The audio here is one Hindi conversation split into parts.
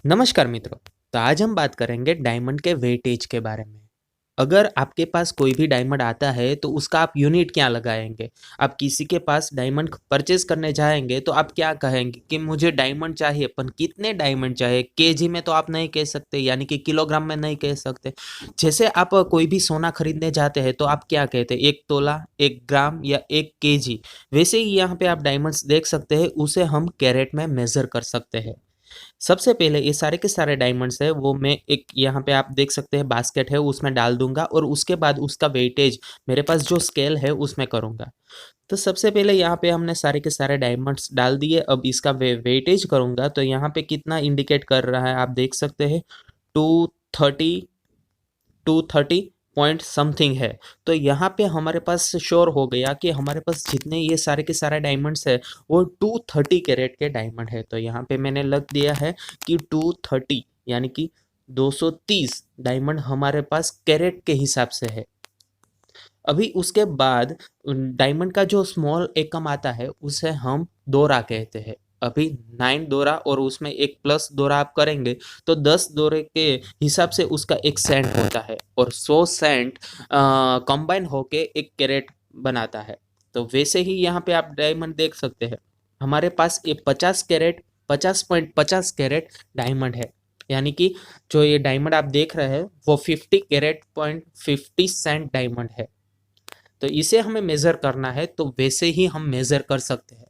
नमस्कार मित्रों। तो आज हम बात करेंगे डायमंड के वेटेज के बारे में। अगर आपके पास कोई भी डायमंड आता है तो उसका आप यूनिट क्या लगाएंगे। आप किसी के पास डायमंड परचेज करने जाएंगे तो आप क्या कहेंगे कि मुझे डायमंड चाहिए, पर कितने डायमंड चाहिए। केजी में तो आप नहीं कह सकते, यानी कि किलोग्राम में नहीं कह सकते। जैसे आप कोई भी सोना खरीदने जाते हैं तो आप क्या कहते हैं, 1 तोला, 1 ग्राम या 1 केजी। वैसे ही यहाँ पे आप डायमंड्स देख सकते हैं, उसे हम कैरेट में मेजर कर सकते हैं। सबसे पहले ये सारे के सारे डायमंड्स है वो मैं एक यहाँ पे आप देख सकते हैं बास्केट है उसमें डाल दूंगा, और उसके बाद उसका वेटेज मेरे पास जो स्केल है उसमें करूंगा। तो सबसे पहले यहाँ पे हमने सारे के सारे डायमंड्स डाल दिए। अब इसका वेटेज करूंगा तो यहाँ पे कितना इंडिकेट कर रहा है आप देख सकते हैं। 230, 230 पॉइंट समथिंग है। तो यहाँ पे हमारे पास श्योर हो गया कि हमारे पास जितने ये सारे के सारे डायमंड्स है वो 230 कैरेट के डायमंड है। तो यहाँ पे मैंने लग दिया है कि 230 यानी कि 230 डायमंड हमारे पास कैरेट के हिसाब से है। अभी उसके बाद डायमंड का जो स्मॉल एकम आता है उसे हम दोरा कहते हैं। अभी 9 दोरा और उसमें एक प्लस दोरा आप करेंगे तो 10 दोरे के हिसाब से उसका एक सेंट होता है, और 100 सेंट कंबाइन होके एक कैरेट बनाता है। तो वैसे ही यहाँ पे आप डायमंड देख सकते हैं। हमारे पास ये 50 कैरेट, 50.50 कैरेट डायमंड है। यानी कि जो ये डायमंड आप देख रहे हैं वो 50 कैरेट.50 सेंट डायमंड है। तो इसे हमें मेजर करना है, तो वैसे ही हम मेजर कर सकते हैं।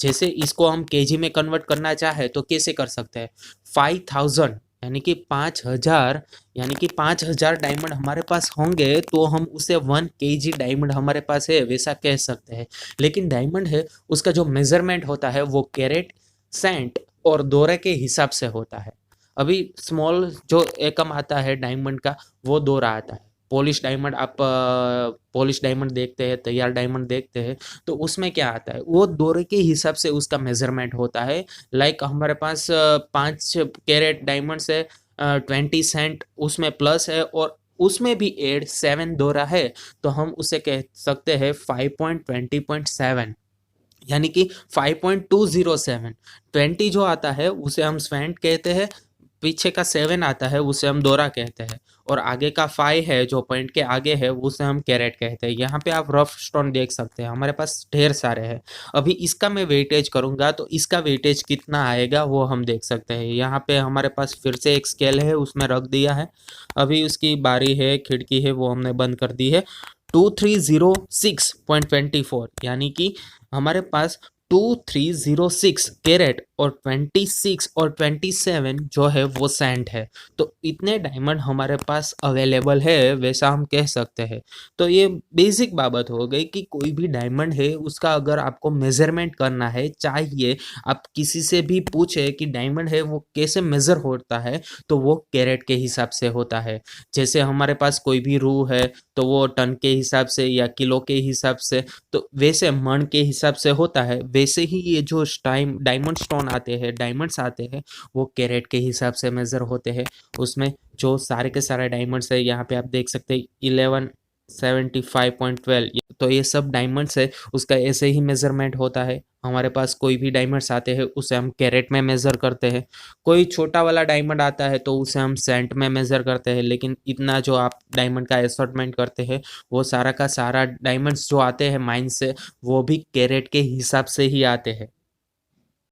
जैसे इसको हम केजी में कन्वर्ट करना चाहे तो कैसे कर सकते हैं। 5000 यानी कि 5000, यानी कि 5000 डायमंड हमारे पास होंगे तो हम उसे 1 केजी डायमंड हमारे पास है वैसा कह सकते हैं। लेकिन डायमंड है उसका जो मेजरमेंट होता है वो कैरेट, सेंट और दोरे के हिसाब से होता है। अभी स्मॉल जो एकम आता है डायमंड का वो दोरा आता है। पॉलिश डायमंड, आप पॉलिश डायमंड देखते हैं, तैयार डायमंड देखते हैं, तो उसमें क्या आता है वो दोरे के हिसाब से उसका मेजरमेंट होता है। लाइक हमारे पास 5 कैरेट डायमंड्स है, 20 सेंट उसमें प्लस है, और उसमें भी एड 7 दोरा है। तो हम उसे कह सकते हैं 5.20.7, यानी कि 5.207। 20 जो आता है उसे हम स्वेंट कहते हैं, पीछे का 7 आता है उसे हम दोरा कहते हैं, और आगे का 5 है जो पॉइंट के आगे है उसे हम कैरेट कहते हैं। यहाँ पे आप रफ स्टोन देख सकते हैं, हमारे पास ढेर सारे हैं। अभी इसका मैं वेटेज करूंगा तो इसका वेटेज कितना आएगा वो हम देख सकते हैं। यहाँ पे हमारे पास फिर से एक स्केल है उसमें रख दिया है। अभी उसकी बारी है, खिड़की है वो हमने बंद कर दी है। 2306.24, यानी कि हमारे पास 2306 कैरेट और 26 और 27 जो है वो सेंट है। तो इतने डायमंड हमारे पास अवेलेबल है वैसा हम कह सकते हैं। तो ये बेसिक बाबत हो गई कि कोई भी डायमंड है उसका अगर आपको मेजरमेंट करना है, चाहिए आप किसी से भी पूछे कि डायमंड है वो कैसे मेजर होता है, तो वो कैरेट के हिसाब से होता है। जैसे हमारे पास कोई भी रू है तो वो टन के हिसाब से या किलो के हिसाब से, तो वैसे मन के हिसाब से होता है। वैसे ही ये जो टाइम डायमंड स्टोन आते हैं, डायमंड्स आते हैं, वो कैरेट के हिसाब से मेजर होते हैं। उसमें जो सारे के सारे डायमंड्स है यहाँ पे आप देख सकते हैं 1175.12, तो ये सब डायमंड्स है उसका ऐसे ही मेजरमेंट होता है। हमारे पास कोई भी डायमंड्स आते हैं उसे हम कैरेट में मेजर करते हैं। कोई छोटा वाला डायमंड आता है तो उसे हम सेंट में मेजर करते हैं। लेकिन इतना जो आप डायमंड का असॉर्टमेंट करते हैं वो सारा का सारा डायमंड्स जो आते हैं माइन से वो भी कैरेट के हिसाब से ही आते हैं।